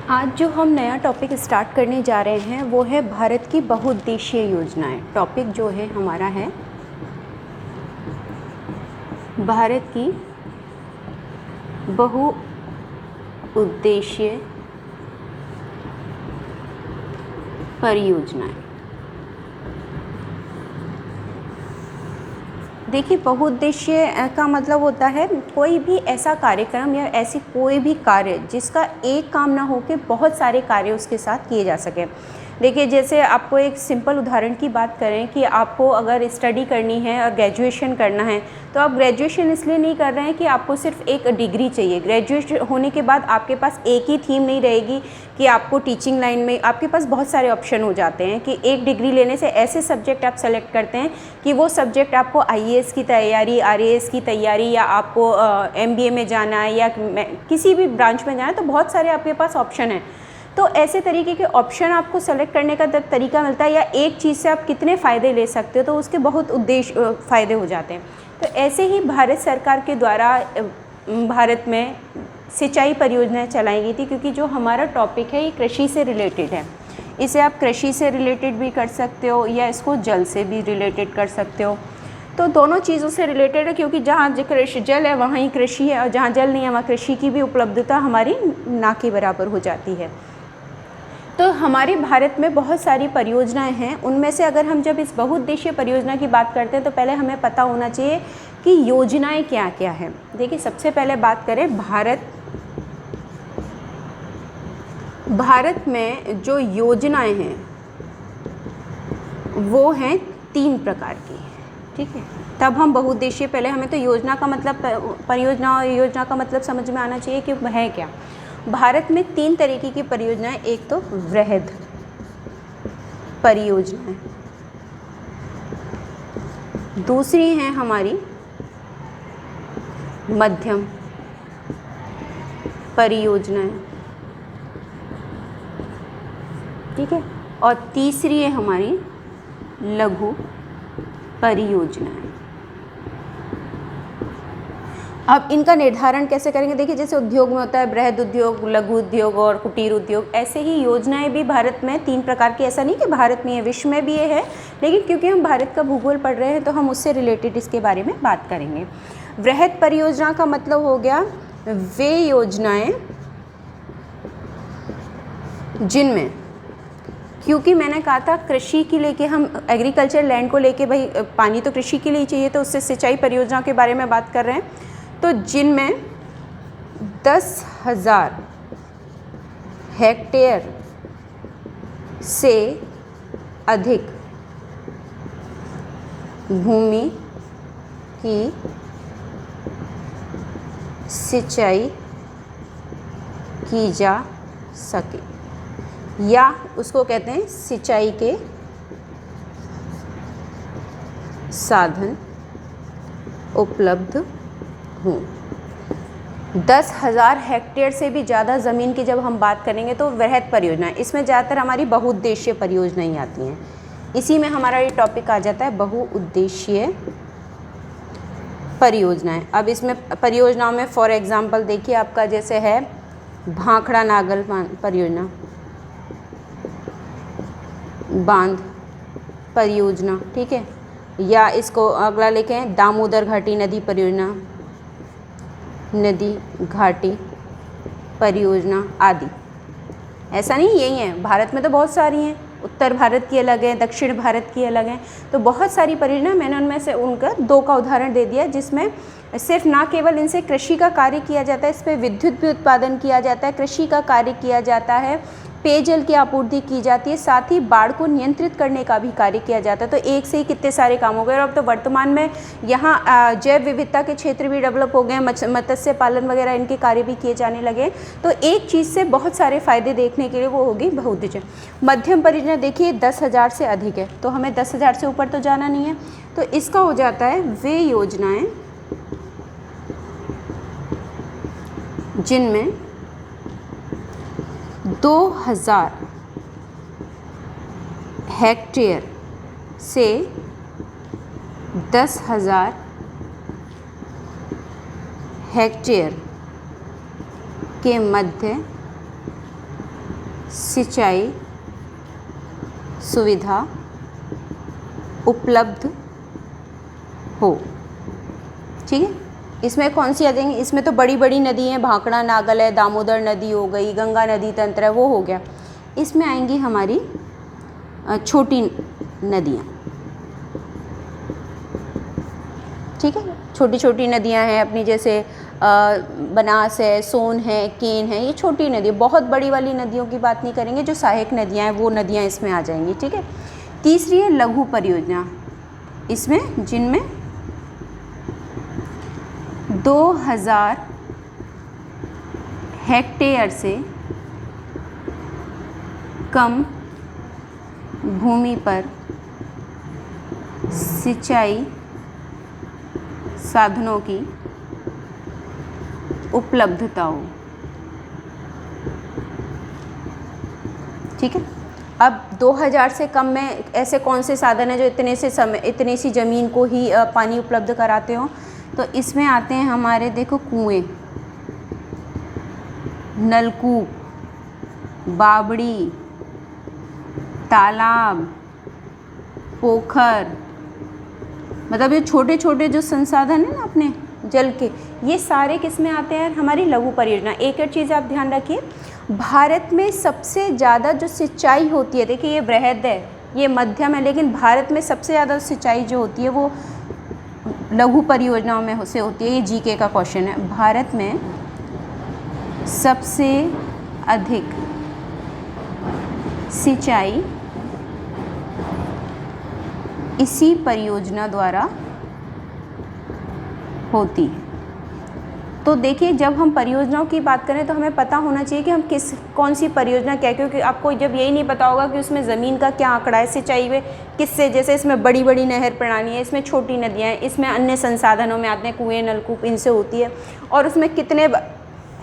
आज जो हम नया टॉपिक स्टार्ट करने जा रहे हैं वो है भारत की बहुउद्देशीय योजनाएं। टॉपिक जो है हमारा है भारत की बहुउद्देशीय परियोजनाएं। देखिए, बहुउद्देशीय का मतलब होता है कोई भी ऐसा कार्यक्रम या ऐसी कोई भी कार्य जिसका एक काम ना हो के बहुत सारे कार्य उसके साथ किए जा सके। देखिए, जैसे आपको एक सिंपल उदाहरण की बात करें कि आपको अगर स्टडी करनी है और ग्रेजुएशन करना है तो आप ग्रेजुएशन इसलिए नहीं कर रहे हैं कि आपको सिर्फ एक डिग्री चाहिए। ग्रेजुएट होने के बाद आपके पास एक ही थीम नहीं रहेगी कि आपको टीचिंग लाइन में, आपके पास बहुत सारे ऑप्शन हो जाते हैं कि एक डिग्री लेने से ऐसे सब्जेक्ट आप सेलेक्ट करते हैं कि वो सब्जेक्ट आपको आईएएस की तैयारी, आरएएस की तैयारी, या आपको एमबीए में जाना है या किसी भी ब्रांच में जाना है, तो बहुत सारे आपके पास ऑप्शन हैं। तो ऐसे तरीके के ऑप्शन आपको सेलेक्ट करने का जब तरीका मिलता है या एक चीज़ से आप कितने फ़ायदे ले सकते हो तो उसके बहुत उद्देश्य फ़ायदे हो जाते हैं। तो ऐसे ही भारत सरकार के द्वारा भारत में सिंचाई परियोजनाएं चलाई गई थी, क्योंकि जो हमारा टॉपिक है ये कृषि से रिलेटेड है। इसे आप कृषि से रिलेटेड भी कर सकते हो या इसको जल से भी रिलेटेड कर सकते हो। तो दोनों चीज़ों से रिलेटेड है, क्योंकि जहाँ जल है वहाँ ही कृषि है और जहाँ जल नहीं है वहाँ कृषि की भी उपलब्धता हमारी ना के बराबर हो जाती है। तो हमारे भारत में बहुत सारी परियोजनाएं हैं। उनमें से अगर हम जब इस बहुउद्देशीय परियोजना की बात करते हैं तो पहले हमें पता होना चाहिए कि योजनाएं क्या क्या हैं। देखिए, सबसे पहले बात करें भारत में जो योजनाएं हैं वो हैं 3 प्रकार की। ठीक है, तब हम बहुउद्देशीय, पहले हमें तो योजना का मतलब, परियोजना और योजना का मतलब समझ में आना चाहिए कि है क्या। भारत में 3 तरीके की परियोजनाएं, एक तो वृहद परियोजनाएं, दूसरी हैं हमारी मध्यम परियोजनाएं, ठीक है, और तीसरी है हमारी लघु परियोजनाएं। अब इनका निर्धारण कैसे करेंगे? देखिए, जैसे उद्योग में होता है बृहद उद्योग, लघु उद्योग और कुटीर उद्योग, ऐसे ही योजनाएं भी भारत में 3 प्रकार की। ऐसा नहीं कि भारत में है, विश्व में भी ये है, लेकिन क्योंकि हम भारत का भूगोल पढ़ रहे हैं तो हम उससे रिलेटेड इसके बारे में बात करेंगे। वृहद परियोजना का मतलब हो गया वे योजनाएं जिनमें, क्योंकि मैंने कहा था कृषि के लेके, हम एग्रीकल्चर लैंड को लेके, भाई पानी तो कृषि के लिए चाहिए, तो उससे सिंचाई परियोजना के बारे में बात कर रहे हैं। तो जिनमें 10,000 हेक्टेयर से अधिक भूमि की सिंचाई की जा सके, या उसको कहते हैं सिंचाई के साधन उपलब्ध हों। 10,000 हेक्टेयर से भी ज़्यादा ज़मीन की जब हम बात करेंगे तो वृहद परियोजना, इसमें ज़्यादातर हमारी बहुउद्देशीय परियोजनाएं आती हैं। इसी में हमारा ये टॉपिक आ जाता है बहुउद्देशीय परियोजनाएं। अब इसमें परियोजनाओं में फॉर एग्जांपल देखिए, आपका जैसे है भाखड़ा नागल परियोजना, बांध परियोजना, ठीक है, या इसको अगला लेके हैं दामोदर घाटी नदी परियोजना, नदी घाटी परियोजना आदि। ऐसा नहीं यही है, भारत में तो बहुत सारी हैं, उत्तर भारत की अलग है, दक्षिण भारत की अलग है, तो बहुत सारी परियोजना। मैंने उनमें से उनका 2 का उदाहरण दे दिया, जिसमें सिर्फ ना केवल इनसे कृषि का कार्य किया जाता है, इस पर विद्युत भी उत्पादन किया जाता है, कृषि का कार्य किया जाता है, पेयजल की आपूर्ति की जाती है, साथ ही बाढ़ को नियंत्रित करने का भी कार्य किया जाता है। तो एक से ही कितने सारे काम हो गए। और अब तो वर्तमान में यहाँ जैव विविधता के क्षेत्र भी डेवलप हो गए, मत्स्य पालन वगैरह इनके कार्य भी किए जाने लगे। तो एक चीज़ से बहुत सारे फायदे देखने के लिए वो होगी बहुउद्देशीय। मध्यम परियोजना देखिए 10,000 से अधिक है, तो हमें 10,000 से ऊपर तो जाना नहीं है, तो इसका हो जाता है वे योजनाएं जिनमें 2,000 हेक्टेयर से 10,000 हेक्टेयर के मध्य सिंचाई सुविधा उपलब्ध हो। ठीक है, इसमें कौन सी आ जाएंगी? इसमें तो बड़ी बड़ी नदी हैं, भाखड़ा नागल है, दामोदर नदी हो गई, गंगा नदी तंत्र है, वो हो गया। इसमें आएंगी हमारी छोटी नदियाँ। ठीक है, छोटी छोटी नदियाँ हैं अपनी, जैसे बनास है, सोन है, केन है, ये छोटी नदी। बहुत बड़ी वाली नदियों की बात नहीं करेंगे, जो सहायक नदियाँ हैं वो नदियाँ इसमें आ जाएंगी। ठीक है, तीसरी है लघु परियोजना, इसमें जिनमें 2000 हेक्टेयर से कम भूमि पर सिंचाई साधनों की उपलब्धता हो। ठीक है, अब 2000 से कम में ऐसे कौन से साधन हैं जो इतनी सी ज़मीन को ही पानी उपलब्ध कराते हो? तो इसमें आते हैं हमारे, देखो, कुएं, नलकूप, बावड़ी, तालाब, पोखर, मतलब ये छोटे छोटे जो संसाधन है ना अपने जल के, ये सारे किस में आते हैं? हमारी लघु परियोजना। एक और चीज़ आप ध्यान रखिए, भारत में सबसे ज़्यादा जो सिंचाई होती है, देखिए ये बृहद है, ये मध्यम है, लेकिन भारत में सबसे ज़्यादा सिंचाई जो होती है वो लघु परियोजनाओं में से होती है। ये जीके का क्वेश्चन है। भारत में सबसे अधिक सिंचाई इसी परियोजना द्वारा होती है। तो देखिए, जब हम परियोजनाओं की बात करें तो हमें पता होना चाहिए कि हम कौन सी परियोजना क्या, क्योंकि आपको जब यही नहीं पता होगा कि उसमें ज़मीन का क्या आंकड़ा है, सिंचाई में किससे, जैसे इसमें बड़ी बड़ी नहर प्रणाली है, इसमें छोटी नदियाँ हैं, इसमें अन्य संसाधनों में आते हैं, कुएँ, नलकूप, इनसे होती है, और उसमें कितने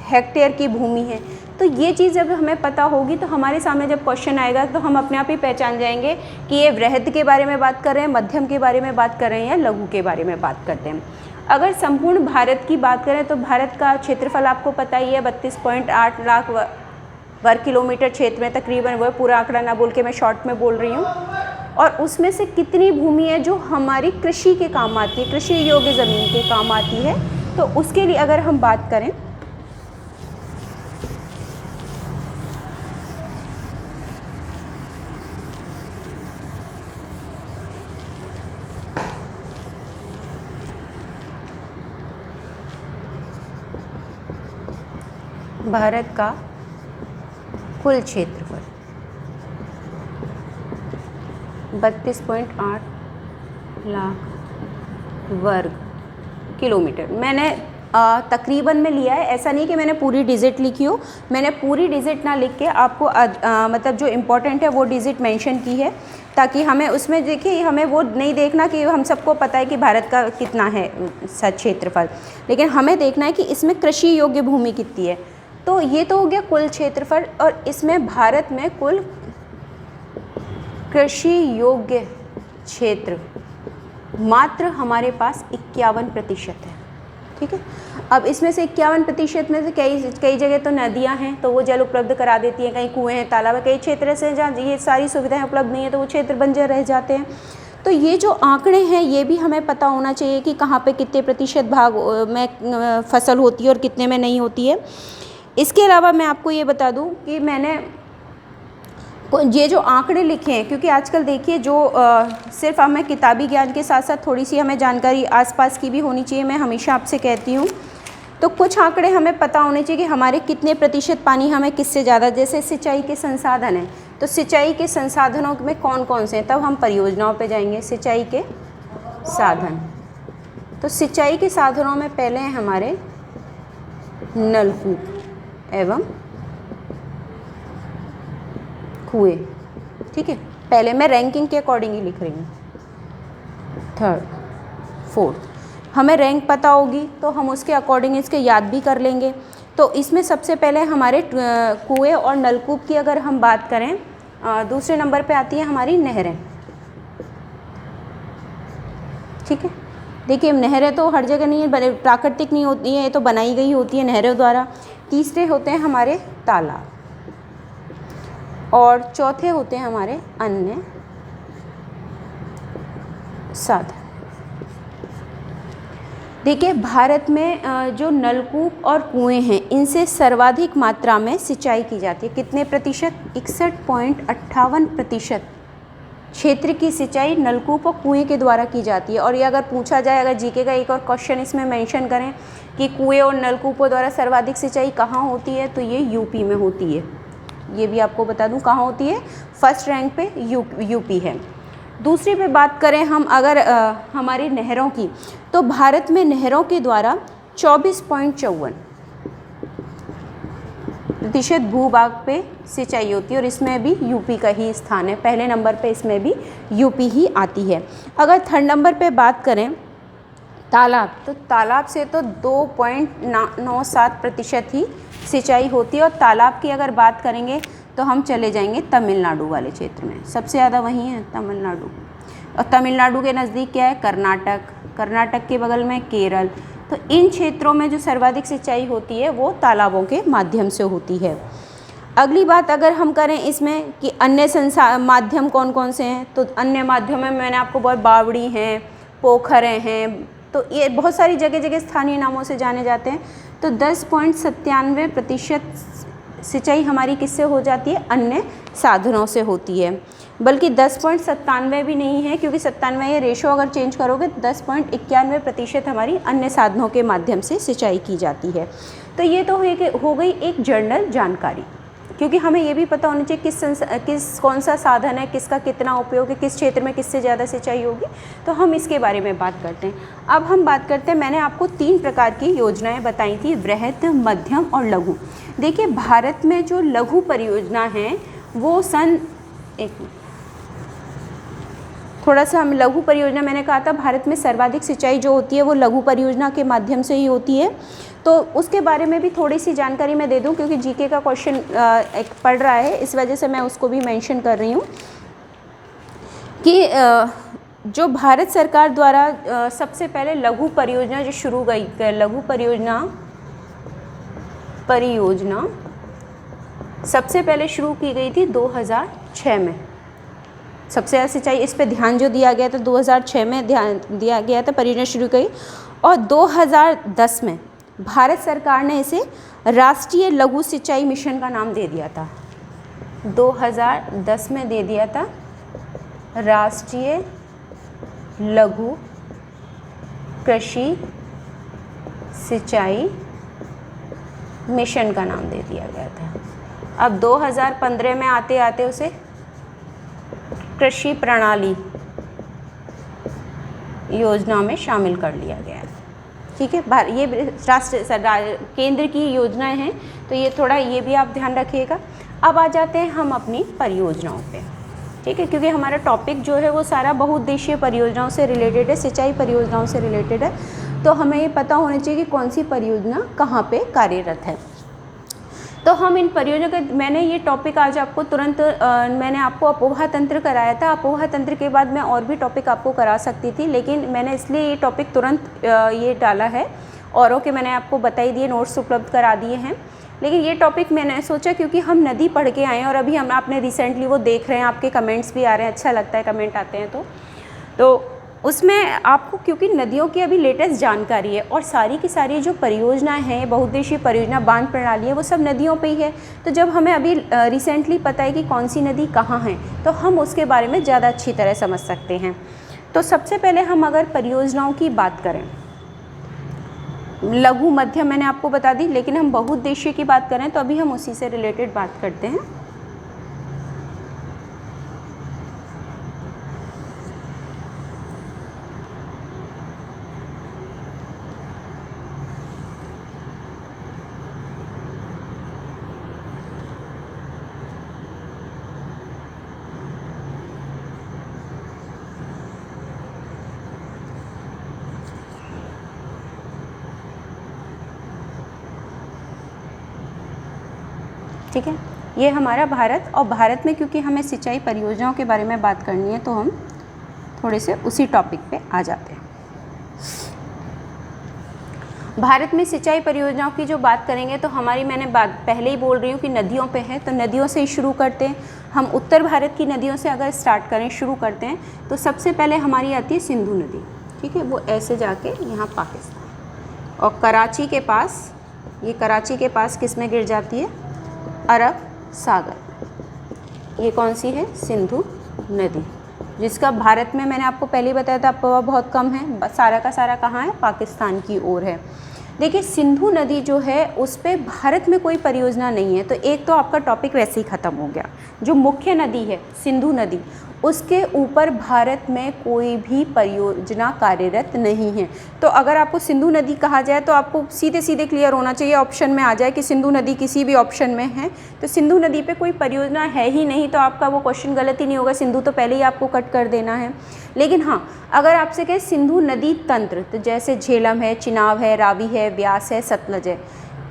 हेक्टेयर की भूमि है। तो ये चीज़ जब हमें पता होगी तो हमारे सामने जब क्वेश्चन आएगा तो हम अपने आप ही पहचान जाएंगे कि ये बृहद के बारे में बात कर रहे हैं, मध्यम के बारे में बात कर रहे हैं, या लघु के बारे में बात करते हैं। अगर संपूर्ण भारत की बात करें तो भारत का क्षेत्रफल आपको पता ही है, 32.8 लाख वर्ग किलोमीटर क्षेत्र में तकरीबन, वो पूरा आंकड़ा ना बोल के मैं शॉर्ट में बोल रही हूँ। और उसमें से कितनी भूमि है जो हमारी कृषि के काम आती है, कृषि योग्य ज़मीन के काम आती है? तो उसके लिए अगर हम बात करें, भारत का कुल क्षेत्रफल 32.8 लाख वर्ग किलोमीटर। मैंने तकरीबन में लिया है, ऐसा नहीं कि मैंने पूरी डिजिट लिखी हो, मैंने पूरी डिजिट ना लिख के आपको मतलब जो इम्पोर्टेंट है वो डिजिट मेंशन की है, ताकि हमें उसमें देखिए, हमें वो नहीं देखना कि हम सबको पता है कि भारत का कितना है क्षेत्रफल, लेकिन हमें देखना है कि इसमें कृषि योग्य भूमि कितनी है। तो ये तो हो गया कुल क्षेत्रफल, और इसमें भारत में कुल कृषि योग्य क्षेत्र मात्र हमारे पास 51% है। ठीक है, अब इसमें से 51% में से कई जगह तो नदियां हैं तो वो जल उपलब्ध करा देती हैं, कहीं कुएं हैं, तालाब है, कई क्षेत्र से जहाँ ये सारी सुविधाएं उपलब्ध नहीं है तो वो क्षेत्र बंजर रह जाते हैं। तो ये जो आंकड़े हैं ये भी हमें पता होना चाहिए कि कहाँ पे कितने प्रतिशत भाग में फसल होती है और कितने में नहीं होती है। इसके अलावा मैं आपको ये बता दूं कि मैंने ये जो आंकड़े लिखे हैं, क्योंकि आजकल देखिए जो सिर्फ हमें किताबी ज्ञान के साथ साथ थोड़ी सी हमें जानकारी आसपास की भी होनी चाहिए, मैं हमेशा आपसे कहती हूँ। तो कुछ आंकड़े हमें पता होने चाहिए कि हमारे कितने प्रतिशत पानी हमें किससे ज़्यादा, जैसे सिंचाई के संसाधन हैं, तो सिंचाई के संसाधनों में कौन कौन से हैं, तब हम परियोजनाओं पे जाएंगे। सिंचाई के साधन, तो सिंचाई के साधनों में पहले हैं हमारे नलकूप एवं कुएं। ठीक है, पहले मैं रैंकिंग के अकॉर्डिंग ही लिख रही हूँ, 3rd 4th। हमें रैंक पता होगी तो हम उसके अकॉर्डिंग इसके याद भी कर लेंगे। तो इसमें सबसे पहले हमारे कुएं और नलकूप की अगर हम बात करें, दूसरे नंबर पे आती है हमारी नहरें। ठीक है, देखिए नहरें तो हर जगह नहीं है, प्राकृतिक नहीं होती है, ये तो बनाई गई होती है नहरों द्वारा। तीसरे होते हैं हमारे तालाब। और चौथे होते हैं हमारे अन्य साधन। देखिए, भारत में जो नलकूप और कुएं हैं इनसे सर्वाधिक मात्रा में सिंचाई की जाती है। कितने प्रतिशत? 61.58% क्षेत्र की सिंचाई नलकूप और कुएं के द्वारा की जाती है। और ये अगर पूछा जाए, अगर जीके का एक और क्वेश्चन इसमें मेंशन करें कि कुएं और नलकूपों द्वारा सर्वाधिक सिंचाई कहाँ होती है, तो ये यूपी में होती है। ये भी आपको बता दूं कहाँ होती है, फर्स्ट रैंक पे यूपी है। दूसरी पे बात करें हम अगर हमारी नहरों की, तो भारत में नहरों के द्वारा 24.54% भूभाग पे सिंचाई होती है और इसमें भी यूपी का ही स्थान है। पहले नंबर पे इसमें भी यूपी ही आती है। अगर थर्ड नंबर पे बात करें तालाब, तो तालाब से तो 2.97% ही सिंचाई होती है। और तालाब की अगर बात करेंगे तो हम चले जाएंगे तमिलनाडु वाले क्षेत्र में, सबसे ज़्यादा वहीं है तमिलनाडु। और तमिलनाडु के नज़दीक क्या है? कर्नाटक, कर्नाटक के बगल में केरल। तो इन क्षेत्रों में जो सर्वाधिक सिंचाई होती है वो तालाबों के माध्यम से होती है। अगली बात अगर हम करें इसमें कि अन्य माध्यम कौन कौन से हैं, तो अन्य माध्यम में मैंने आपको बहुत बावड़ी हैं, पोखरें हैं, तो ये बहुत सारी जगह जगह स्थानीय नामों से जाने जाते हैं। तो 10.97% सिंचाई हमारी किससे हो जाती है? अन्य साधनों से होती है। बल्कि 10.97 भी नहीं है, क्योंकि 97 ये रेशो अगर चेंज करोगे तो 10.91% हमारी अन्य साधनों के माध्यम से सिंचाई की जाती है। तो ये तो हो गई एक जनरल जानकारी, क्योंकि हमें ये भी पता होना चाहिए कौन सा साधन है, किसका कितना उपयोग है, किस क्षेत्र में किससे ज़्यादा सिंचाई होगी। तो हम इसके बारे में बात करते हैं। अब हम बात करते हैं, मैंने आपको 3 प्रकार की योजनाएं बताई थी, वृहद, मध्यम और लघु। देखिए, भारत में जो लघु परियोजना है वो थोड़ा सा हम लघु परियोजना, मैंने कहा था भारत में सर्वाधिक सिंचाई जो होती है वो लघु परियोजना के माध्यम से ही होती है। तो उसके बारे में भी थोड़ी सी जानकारी मैं दे दूं, क्योंकि जीके का क्वेश्चन एक पढ़ रहा है, इस वजह से मैं उसको भी मेंशन कर रही हूँ कि जो भारत सरकार द्वारा सबसे पहले लघु परियोजना जो शुरू गई, लघु परियोजना सबसे पहले शुरू की गई थी 2006 में। सबसे ज़्यादा सिंचाई इस पे ध्यान जो दिया गया था 2006 में ध्यान दिया गया था, परियोजना शुरू की। और 2010 में भारत सरकार ने इसे राष्ट्रीय लघु सिंचाई मिशन का नाम दे दिया था। 2010 में दे दिया था राष्ट्रीय लघु कृषि सिंचाई मिशन का नाम दे दिया गया था। अब 2015 में आते आते उसे कृषि प्रणाली योजना में शामिल कर लिया गया है। ठीक है, ये केंद्र की योजनाएं हैं, तो ये थोड़ा ये भी आप ध्यान रखिएगा। अब आ जाते हैं हम अपनी परियोजनाओं पे। ठीक है, क्योंकि हमारा टॉपिक जो है वो सारा बहुउद्देशीय परियोजनाओं से रिलेटेड है, सिंचाई परियोजनाओं से रिलेटेड है। तो हमें ये पता होना चाहिए कि कौन सी परियोजना कहाँ पे कार्यरत है। तो हम इन परियोजना के, मैंने ये टॉपिक आज आपको तुरंत मैंने आपको अपोहा तंत्र कराया था। अपोहा तंत्र के बाद मैं और भी टॉपिक आपको करा सकती थी, लेकिन मैंने इसलिए ये टॉपिक तुरंत ये डाला है। औरों के मैंने आपको बताई दिए, नोट्स उपलब्ध करा दिए हैं, लेकिन ये टॉपिक मैंने सोचा क्योंकि हम नदी पढ़ के आए हैं और अभी हम आपने रिसेंटली वो देख रहे हैं, आपके कमेंट्स भी आ रहे हैं, अच्छा लगता है कमेंट आते हैं। तो उसमें आपको, क्योंकि नदियों की अभी लेटेस्ट जानकारी है और सारी की सारी जो परियोजनाएं हैं, बहुउद्देशीय परियोजना, बांध प्रणाली है, वो सब नदियों पे ही है। तो जब हमें अभी रिसेंटली पता है कि कौन सी नदी कहाँ है, तो हम उसके बारे में ज़्यादा अच्छी तरह समझ सकते हैं। तो सबसे पहले हम अगर परियोजनाओं की बात करें, लघु मध्यम मैंने आपको बता दी, लेकिन हम बहुउद्देशीय की बात करें तो अभी हम उसी से रिलेटेड बात करते हैं। ठीक है, ये हमारा भारत, और भारत में क्योंकि हमें सिंचाई परियोजनाओं के बारे में बात करनी है तो हम थोड़े से उसी टॉपिक पे आ जाते हैं। भारत में सिंचाई परियोजनाओं की जो बात करेंगे तो हमारी, मैंने बात पहले ही बोल रही हूँ कि नदियों पे है, तो नदियों से ही शुरू करते हैं। हम उत्तर भारत की नदियों से अगर स्टार्ट करें, शुरू करते हैं, तो सबसे पहले हमारी आती है सिंधु नदी, ठीक है। वो ऐसे जाके यहाँ पाकिस्तान और कराची के पास, ये कराची के पास किस में गिर जाती है, अरब सागर। ये कौन सी है, सिंधु नदी, जिसका भारत में मैंने आपको पहले ही बताया था प्रभाव बहुत कम है, सारा का सारा कहाँ है, पाकिस्तान की ओर है। देखिए सिंधु नदी जो है उस पर भारत में कोई परियोजना नहीं है, तो एक तो आपका टॉपिक वैसे ही ख़त्म हो गया। जो मुख्य नदी है सिंधु नदी, उसके ऊपर भारत में कोई भी परियोजना कार्यरत नहीं है। तो अगर आपको सिंधु नदी कहा जाए तो आपको सीधे सीधे क्लियर होना चाहिए, ऑप्शन में आ जाए कि सिंधु नदी किसी भी ऑप्शन में है, तो सिंधु नदी पे कोई परियोजना है ही नहीं, तो आपका वो क्वेश्चन गलत ही नहीं होगा, सिंधु तो पहले ही आपको कट कर देना है। लेकिन हाँ, अगर आपसे कहे सिंधु नदी तंत्र, तो जैसे झेलम है, चिनाब है, रावी है, व्यास है, सतलज है,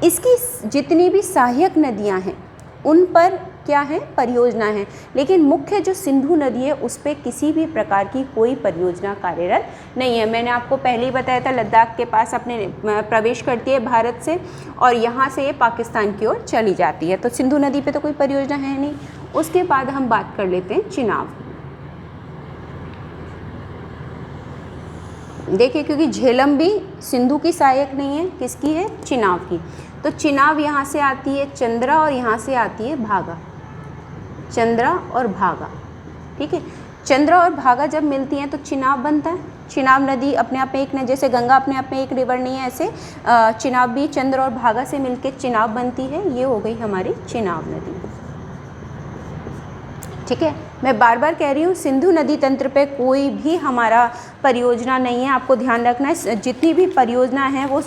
इसकी जितनी भी सहायक नदियाँ हैं उन पर क्या है, परियोजना है। लेकिन मुख्य जो सिंधु नदी है उस पर किसी भी प्रकार की कोई परियोजना कार्यरत नहीं है। मैंने आपको पहले ही बताया था, लद्दाख के पास अपने प्रवेश करती है भारत से और यहाँ से ये पाकिस्तान की ओर चली जाती है, तो सिंधु नदी पे तो कोई परियोजना है नहीं। उसके बाद हम बात कर लेते हैं चिनाब। देखिए क्योंकि झेलम भी सिंधु की सहायक नहीं है, किसकी है, चिनाब की। तो चिनाब यहाँ से आती है चंद्रा और यहाँ से आती है भागा, चंद्रा और भागा, ठीक है। चंद्रा और भागा जब मिलती हैं तो चिनाब बनता है। चिनाब नदी अपने आप में एक न, जैसे गंगा अपने आप में एक रिवर नहीं है, ऐसे चिनाब भी चंद्र और भागा से मिलके चिनाब बनती है। ये हो गई हमारी चिनाब नदी, ठीक है। मैं बार बार कह रही हूँ सिंधु नदी तंत्र पे कोई भी हमारा परियोजना नहीं है, आपको ध्यान रखना है। जितनी भी परियोजना है वो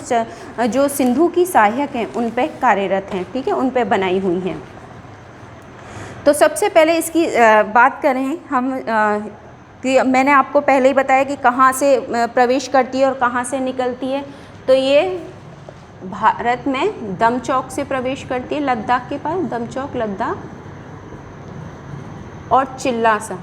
जो सिंधु की सहायक हैं उन पे कार्यरत हैं, ठीक है, उन पे बनाई हुई हैं। तो सबसे पहले इसकी बात करें हम कि मैंने आपको पहले ही बताया कि कहाँ से प्रवेश करती है और कहाँ से निकलती है। तो ये भारत में दमचौक से प्रवेश करती है, लद्दाख के पास, दमचौक लद्दाख और चिल्लासा,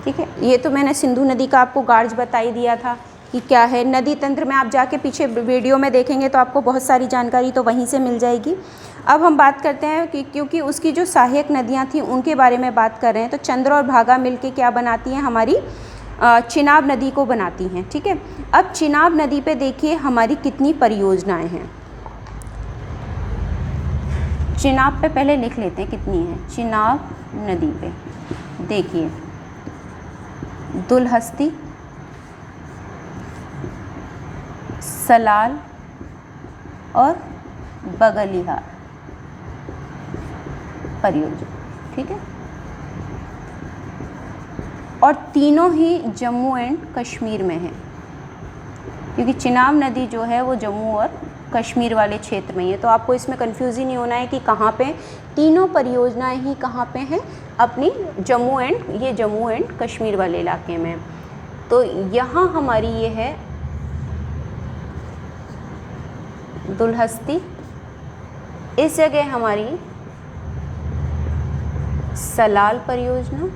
ठीक है। ये तो मैंने सिंधु नदी का आपको गार्ज बता ही दिया था कि क्या है। नदी तंत्र में आप जाके पीछे वीडियो में देखेंगे तो आपको बहुत सारी जानकारी तो वहीं से मिल जाएगी। अब हम बात करते हैं कि क्योंकि उसकी जो सहायक नदियाँ थी उनके बारे में बात कर रहे हैं, तो चंद्र और भागा मिलके क्या बनाती हैं, हमारी चिनाब नदी को बनाती हैं, ठीक है। अब चिनाब नदी पे देखिए हमारी कितनी परियोजनाएं हैं। चिनाब पे पहले लिख लेते हैं कितनी है। चिनाब नदी पे देखिए दुलहस्ती, सलाल और बगलिहार परियोजना, ठीक है। और तीनों ही जम्मू एंड कश्मीर में है, क्योंकि चिनाब नदी जो है वो जम्मू और कश्मीर वाले क्षेत्र में ही है। तो आपको इसमें कंफ्यूज ही नहीं होना है कि कहाँ पे तीनों परियोजनाएं ही कहाँ पे हैं, अपनी जम्मू एंड कश्मीर वाले इलाके में। तो यहाँ हमारी ये है दुलहस्ती, इस जगह हमारी सलाल परियोजना,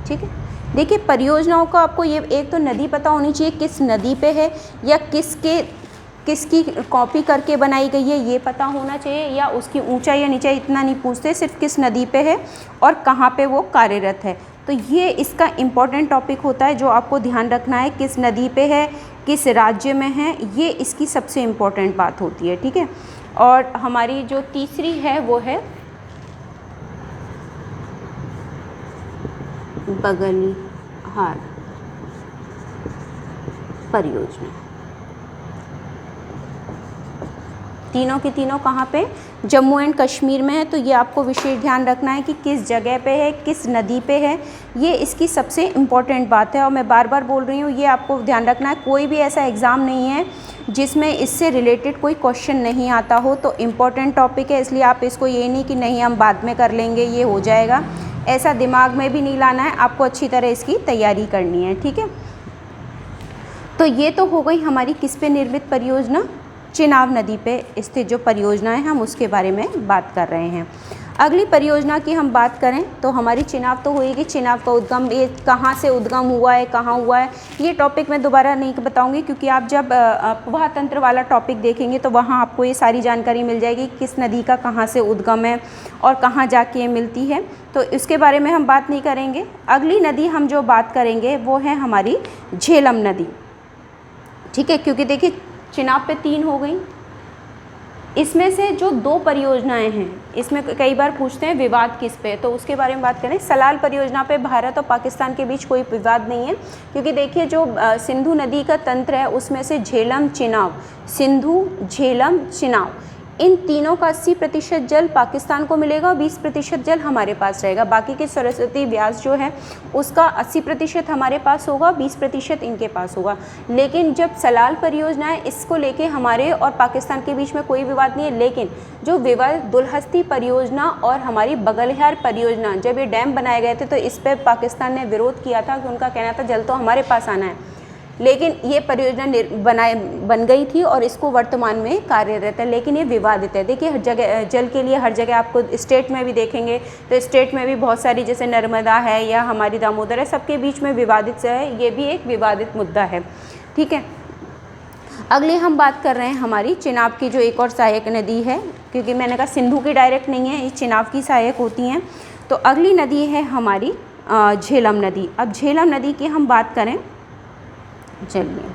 ठीक है। देखिए परियोजनाओं का आपको ये एक तो नदी पता होनी चाहिए, किस नदी पे है या किसकी कॉपी करके बनाई गई है ये पता होना चाहिए, या उसकी ऊंचाई या नीचाई इतना नहीं पूछते, सिर्फ किस नदी पे है और कहाँ पे वो कार्यरत है। तो ये इसका इम्पॉर्टेंट टॉपिक होता है जो आपको ध्यान रखना है, किस नदी पे है, किस राज्य में है, ये इसकी सबसे इम्पॉर्टेंट बात होती है, ठीक है। और हमारी जो तीसरी है वो है बगलिहार परियोजना। तीनों की तीनों कहाँ पे, जम्मू एंड कश्मीर में है। तो ये आपको विशेष ध्यान रखना है कि किस जगह पे है, किस नदी पे है, ये इसकी सबसे इम्पॉर्टेंट बात है। और मैं बार बार बोल रही हूँ, ये आपको ध्यान रखना है, कोई भी ऐसा एग्ज़ाम नहीं है जिसमें इससे रिलेटेड कोई क्वेश्चन नहीं आता हो। तो इम्पॉर्टेंट टॉपिक है, इसलिए आप इसको ये नहीं कि नहीं हम बाद में कर लेंगे, ये हो जाएगा, ऐसा दिमाग में भी नहीं लाना है। आपको अच्छी तरह इसकी तैयारी करनी है, ठीक है। तो ये तो हो गई हमारी किस पे निर्मित परियोजना, चिनाब नदी पे स्थित जो परियोजना है हम उसके बारे में बात कर रहे हैं। अगली परियोजना की हम बात करें तो हमारी चिनाब तो होएगी। चिनाब का उद्गम, ये कहाँ से उद्गम हुआ है, कहाँ हुआ है, ये टॉपिक मैं दोबारा नहीं बताऊंगी, क्योंकि आप जब अपवाह तंत्र वाला टॉपिक देखेंगे तो वहाँ आपको ये सारी जानकारी मिल जाएगी किस नदी का कहाँ से उद्गम है और कहाँ जाके ये मिलती है, तो इसके बारे में हम बात नहीं करेंगे। अगली नदी हम जो बात करेंगे वो है हमारी झेलम नदी, ठीक है, क्योंकि देखिए चिनाब पे 3 हो गई। इसमें से जो 2 परियोजनाएं हैं, इसमें कई बार पूछते हैं विवाद किस पे, तो उसके बारे में बात करें। सलाल परियोजना पे भारत और पाकिस्तान के बीच कोई विवाद नहीं है, क्योंकि देखिए जो सिंधु नदी का तंत्र है उसमें से झेलम चिनाब, सिंधु झेलम चिनाब, इन तीनों का 80% जल पाकिस्तान को मिलेगा और 20% जल हमारे पास रहेगा। बाकी के सरस्वती व्यास जो है उसका 80% हमारे पास होगा, 20% इनके पास होगा। लेकिन जब सलाल परियोजना है, इसको लेके हमारे और पाकिस्तान के बीच में कोई विवाद नहीं है। लेकिन जो विवाद दुलहस्ती परियोजना और हमारी बगलिहार परियोजना, जब ये डैम बनाए गए थे तो इस पर पाकिस्तान ने विरोध किया था कि उनका कहना था जल तो हमारे पास आना है, लेकिन ये परियोजना बन गई थी और इसको वर्तमान में कार्यरत है, लेकिन ये विवादित है। देखिए हर जगह जल के लिए, हर जगह आपको स्टेट में भी देखेंगे तो स्टेट में भी बहुत सारी, जैसे नर्मदा है या हमारी दामोदर है, सबके बीच में विवादित है, ये भी एक विवादित मुद्दा है, ठीक है। अगली हम बात कर रहे हैं हमारी चिनाब की जो एक और सहायक नदी है, क्योंकि मैंने कहा सिंधु की डायरेक्ट नहीं है, ये चिनाब की सहायक होती हैं। तो अगली नदी है हमारी झेलम नदी। अब झेलम नदी की हम बात करें, चलिए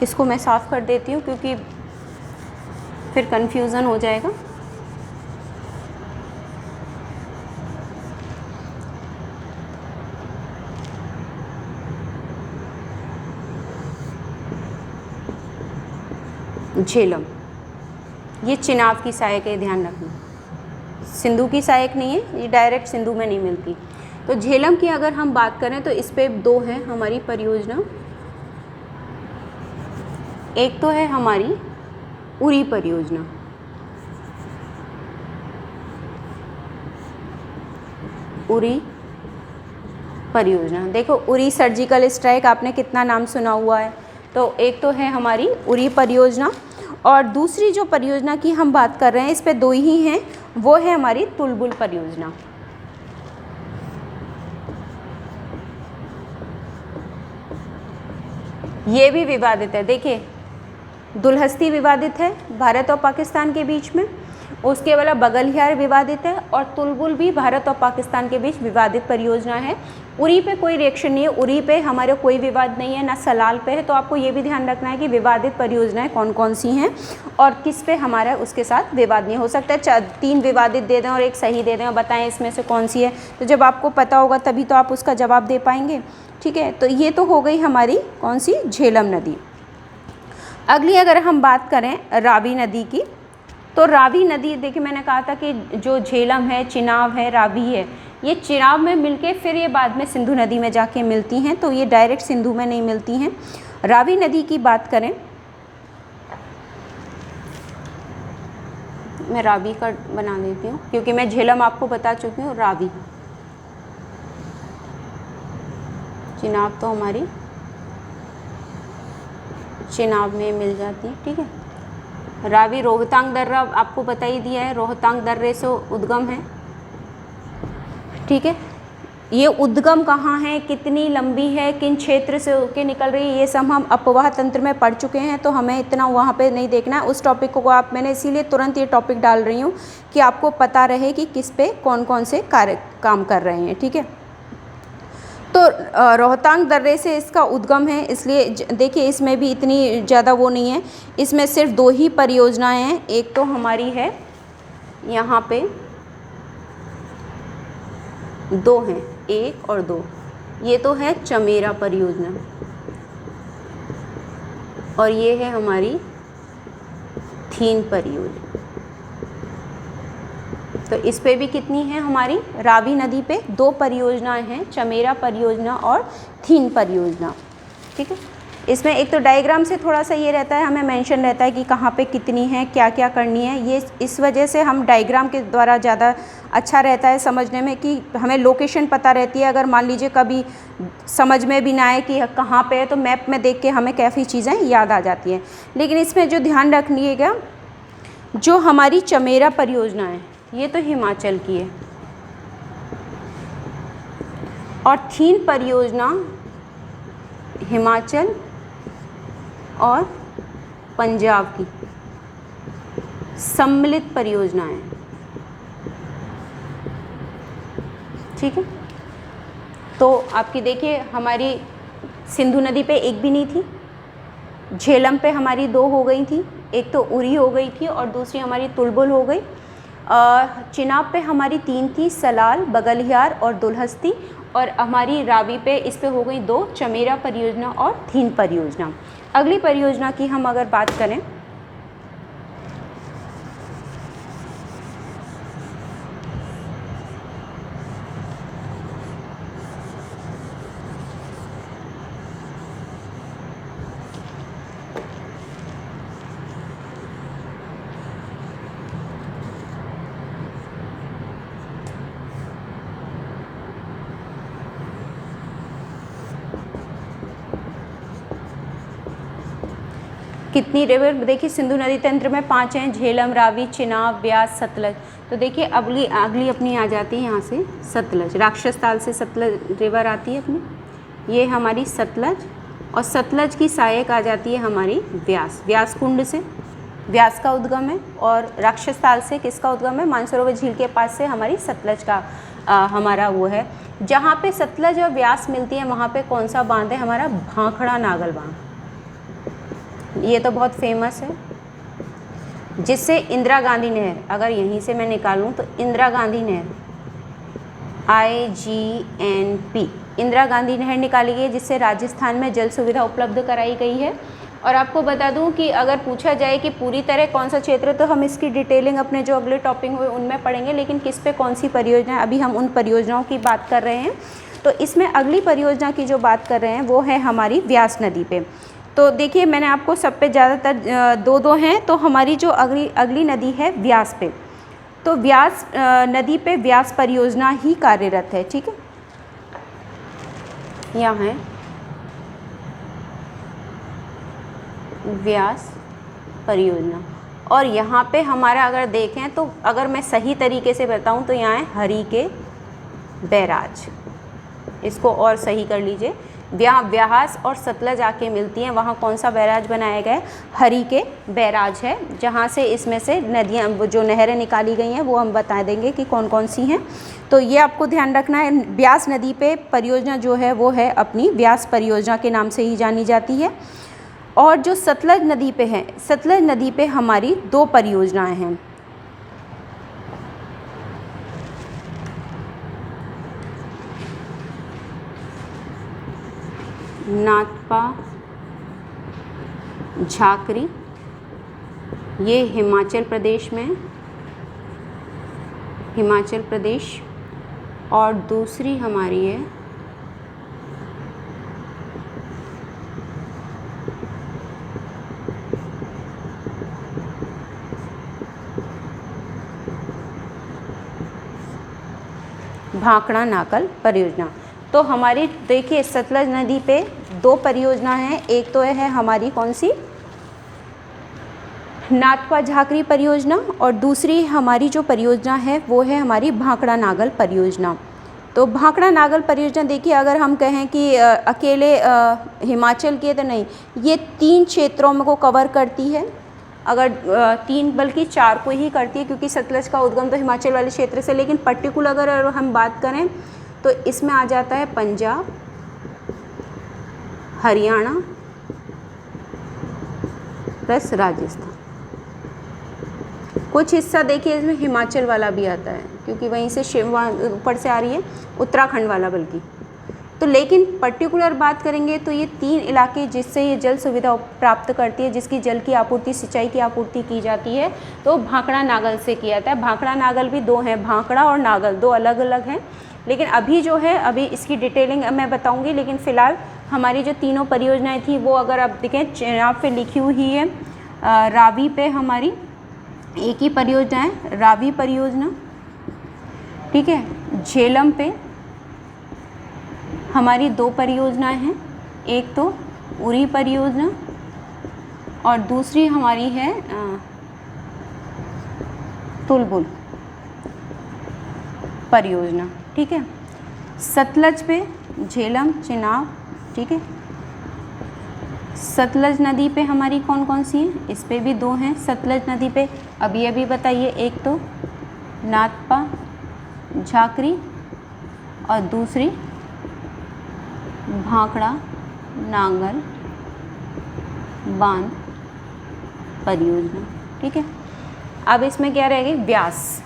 इसको मैं साफ़ कर देती हूँ क्योंकि फिर कंफ्यूजन हो जाएगा। झेलम ये चिनाब की सहायक है, ध्यान रखना, सिंधु की सहायक नहीं है, ये डायरेक्ट सिंधु में नहीं मिलती। तो झेलम की अगर हम बात करें तो इस पे 2 है हमारी परियोजना। एक तो है हमारी उरी परियोजना, उरी परियोजना। देखो उरी सर्जिकल स्ट्राइक आपने कितना नाम सुना हुआ है, तो एक तो है हमारी उरी परियोजना और दूसरी जो परियोजना की हम बात कर रहे हैं, इस पे 2 ही हैं, वो है हमारी तुलबुल परियोजना। ये भी विवादित है। देखिए दुलहस्ती विवादित है भारत और पाकिस्तान के बीच में, उसके वाला बगलिहार विवादित है और तुलबुल भी भारत और पाकिस्तान के बीच विवादित परियोजना है। उरी पे कोई रिएक्शन नहीं है, उरी पे हमारे कोई विवाद नहीं है, ना सलाल पे है। तो आपको ये भी ध्यान रखना है कि विवादित परियोजनाएं कौन कौन सी हैं और किस पे हमारा उसके साथ विवाद नहीं हो सकता है। 3 विवादित दे दें और 1 सही दे दें और बताएं इसमें से कौन सी है, तो जब आपको पता होगा तभी तो आप उसका जवाब दे पाएंगे, ठीक है। तो ये तो हो गई हमारी कौन सी, झेलम नदी। अगली अगर हम बात करें रावी नदी की, तो रावी नदी, देखिए मैंने कहा था कि जो झेलम है, चिनाब है, रावी है, ये चिनाब में मिलके फिर ये बाद में सिंधु नदी में जाके मिलती हैं, तो ये डायरेक्ट सिंधु में नहीं मिलती हैं। रावी नदी की बात करें, मैं रावी का बना देती हूँ क्योंकि मैं झेलम आपको बता चुकी हूँ। रावी, चिनाब तो हमारी चिनाब में मिल जाती है, ठीक है। रावी रोहतांग दर्रा आपको बता ही दिया है, रोहतांग दर्रे से उद्गम है, ठीक है। ये उद्गम कहाँ है, कितनी लंबी है, किन क्षेत्र से होके निकल रही है, ये सब हम अपवाह तंत्र में पढ़ चुके हैं, तो हमें इतना वहाँ पे नहीं देखना है। उस टॉपिक को आप, मैंने इसीलिए तुरंत ये टॉपिक डाल रही हूँ कि आपको पता रहे कि किस पे कौन कौन से कार्य काम कर रहे हैं, ठीक है। तो रोहतांग दर्रे से इसका उद्गम है, इसलिए देखिए इसमें भी इतनी ज़्यादा वो नहीं है, इसमें सिर्फ 2 ही परियोजनाएं हैं। एक तो हमारी है यहाँ पे 2 हैं, 1 और 2, ये तो है चमेरा परियोजना और ये है हमारी थीन परियोजना। तो इस पे भी कितनी है हमारी, रावी नदी पे 2 परियोजनाएं हैं, चमेरा परियोजना और थीन परियोजना, ठीक है। इसमें एक तो डायग्राम से थोड़ा सा ये रहता है, हमें मेंशन रहता है कि कहाँ पे कितनी है, क्या क्या करनी है। ये इस वजह से हम डायग्राम के द्वारा ज़्यादा अच्छा रहता है समझने में, कि हमें लोकेशन पता रहती है। अगर मान लीजिए कभी समझ में भी ना आए कि कहाँ पे है, तो मैप में देख के हमें काफ़ी चीज़ें याद आ जाती हैं। लेकिन इसमें जो ध्यान रखिएगा, जो हमारी चमेरा परियोजना है ये तो हिमाचल की है, और थीन परियोजना हिमाचल और पंजाब की सम्मिलित परियोजना है, ठीक है। तो आपकी देखिए, हमारी सिंधु नदी पे एक भी नहीं थी, झेलम पे हमारी 2 हो गई थी, एक तो उरी हो गई थी और दूसरी हमारी तुलबुल हो गई। चिनाब पे हमारी 3 थी, सलाल, बगलियार और दुल्हस्ती, और हमारी रावी पे इस पे हो गई 2, चमेरा परियोजना और थीन परियोजना। अगली परियोजना की हम अगर बात करें, कितनी रिवर देखिए, सिंधु नदी तंत्र में 5 हैं, झेलम, रावी, चिनाब, ब्यास, सतलज। तो देखिए अगली अपनी आ जाती है यहाँ से सतलज, राक्षस ताल से सतलज रिवर आती है अपनी, ये हमारी सतलज। और सतलज की सहायक आ जाती है हमारी व्यास, व्यास कुंड से व्यास का उद्गम है, और राक्षस ताल से किसका उद्गम है, मानसरोवर झील के पास से हमारी सतलज का हमारा वो है। जहाँ पे सतलज और व्यास मिलती है वहाँ पे कौन सा बांध है, हमारा भाखड़ा नागल बांध, ये तो बहुत फेमस है, जिससे इंदिरा गांधी नहर, अगर यहीं से मैं निकालूं तो इंदिरा गांधी नहर IGNP, इंदिरा गांधी नहर निकाली गई, जिससे राजस्थान में जल सुविधा उपलब्ध कराई गई है। और आपको बता दूं कि अगर पूछा जाए कि पूरी तरह कौन सा क्षेत्र, तो हम इसकी डिटेलिंग अपने जो अगले टॉपिक हुए उनमें पढ़ेंगे, लेकिन किस पे कौन सी परियोजना, अभी हम उन परियोजनाओं की बात कर रहे हैं। तो इसमें अगली परियोजना की जो बात कर रहे हैं वो है हमारी व्यास नदी पे। तो देखिए, मैंने आपको सब पे ज़्यादातर 2 हैं, तो हमारी जो अगली नदी है व्यास पे, तो व्यास नदी पे व्यास परियोजना ही कार्यरत है, ठीक है। यहाँ है व्यास परियोजना, और यहाँ पे हमारा अगर देखें तो अगर मैं सही तरीके से बताऊँ तो यहाँ है हरी के बैराज, इसको और सही कर लीजिए, व्यास और सतलज आके मिलती हैं, वहाँ कौन सा बैराज बनाया गया है, हरी के बैराज है, जहाँ से इसमें से नदियाँ जो नहरें निकाली गई हैं वो हम बता देंगे कि कौन कौन सी हैं। तो ये आपको ध्यान रखना है, व्यास नदी पे परियोजना जो है वो है अपनी व्यास परियोजना के नाम से ही जानी जाती है। और जो सतलज नदी पे है, सतलज नदी पे हमारी 2 परियोजनाएँ हैं, नाथपा झाकरी, ये हिमाचल प्रदेश में, हिमाचल प्रदेश, और दूसरी हमारी है भाखड़ा नागल परियोजना। तो हमारी देखिए सतलज नदी पे 2 परियोजना हैं, एक तो है हमारी कौन सी, नाथपा झाकरी परियोजना, और दूसरी हमारी जो परियोजना है वो है हमारी भाखड़ा नागल परियोजना। तो भाखड़ा नागल परियोजना देखिए, अगर हम कहें कि अकेले हिमाचल के, तो नहीं, ये 3 क्षेत्रों में को कवर करती है, अगर 3 बल्कि 4 को ही करती है, क्योंकि सतलज का उद्गम तो हिमाचल वाले क्षेत्र से, लेकिन पर्टिकुलर अगर हम बात करें तो इसमें आ जाता है पंजाब, हरियाणा प्लस राजस्थान। कुछ हिस्सा देखिए इसमें हिमाचल वाला भी आता है, क्योंकि वहीं से ऊपर से आ रही है, उत्तराखंड वाला बल्कि। तो लेकिन पर्टिकुलर बात करेंगे तो ये 3 इलाके जिससे ये जल सुविधा प्राप्त करती है, जिसकी जल की आपूर्ति, सिंचाई की आपूर्ति की जाती है, तो भाखड़ा नागल से किया जाता है। भाखड़ा नागल भी 2 हैं, भाखड़ा और नागल 2 अलग अलग हैं, लेकिन अभी जो है, अभी इसकी डिटेलिंग मैं बताऊंगी, लेकिन फ़िलहाल हमारी जो तीनों परियोजनाएं थी वो अगर आप देखें चेनाब पे लिखी हुई है, रावी पे हमारी एक ही परियोजना है, रावी परियोजना, ठीक है। झेलम पे हमारी 2 परियोजनाएं हैं, एक तो उरी परियोजना और दूसरी हमारी है तुलबुल परियोजना, ठीक है। सतलज पे झेलम, चेनाब, ठीक है। सतलज नदी पे हमारी कौन कौन सी हैं, इस पे भी 2 हैं सतलज नदी पे। अभी बताइए, एक तो नाथपा झाकरी और दूसरी भाखड़ा नांगल बांध परियोजना, ठीक है। अब इसमें क्या रहेगी, व्यास,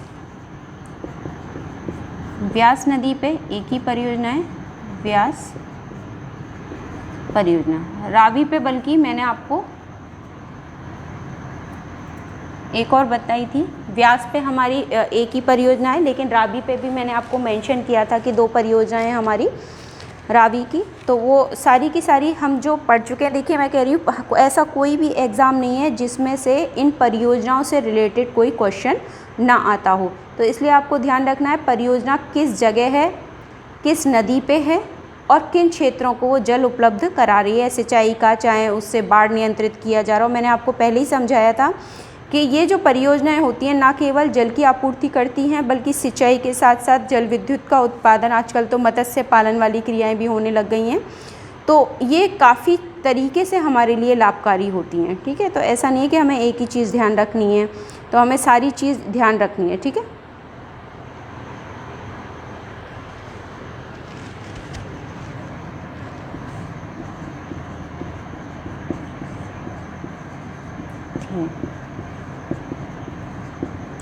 व्यास नदी पे एक ही परियोजना है, व्यास परियोजना। रावी पे बल्कि मैंने आपको एक और बताई थी, व्यास पे हमारी एक ही परियोजना है, लेकिन रावी पे भी मैंने आपको मेंशन किया था कि 2 परियोजनाएं हमारी रावी की। तो वो सारी की सारी हम जो पढ़ चुके हैं। देखिए मैं कह रही हूँ ऐसा कोई भी एग्ज़ाम नहीं है जिसमें से इन परियोजनाओं से रिलेटेड कोई क्वेश्चन ना आता हो। तो इसलिए आपको ध्यान रखना है परियोजना किस जगह है, किस नदी पे है और किन क्षेत्रों को वो जल उपलब्ध करा रही है, सिंचाई का, चाहे उससे बाढ़ नियंत्रित किया जा रहा हो। मैंने आपको पहले ही समझाया था कि ये जो परियोजनाएं होती हैं ना केवल जल की आपूर्ति करती हैं बल्कि सिंचाई के साथ साथ जल विद्युत का उत्पादन, आजकल तो मत्स्य पालन वाली क्रियाएं भी होने लग गई हैं, तो ये काफ़ी तरीके से हमारे लिए लाभकारी होती हैं, ठीक है। तो ऐसा नहीं है कि हमें एक ही चीज़ ध्यान रखनी है, तो हमें सारी चीज़ ध्यान रखनी है, ठीक है।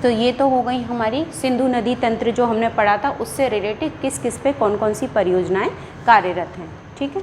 तो ये तो हो गई हमारी सिंधु नदी तंत्र जो हमने पढ़ा था, उससे रिलेटेड किस किस पे कौन कौन सी परियोजनाएं कार्यरत हैं, ठीक है।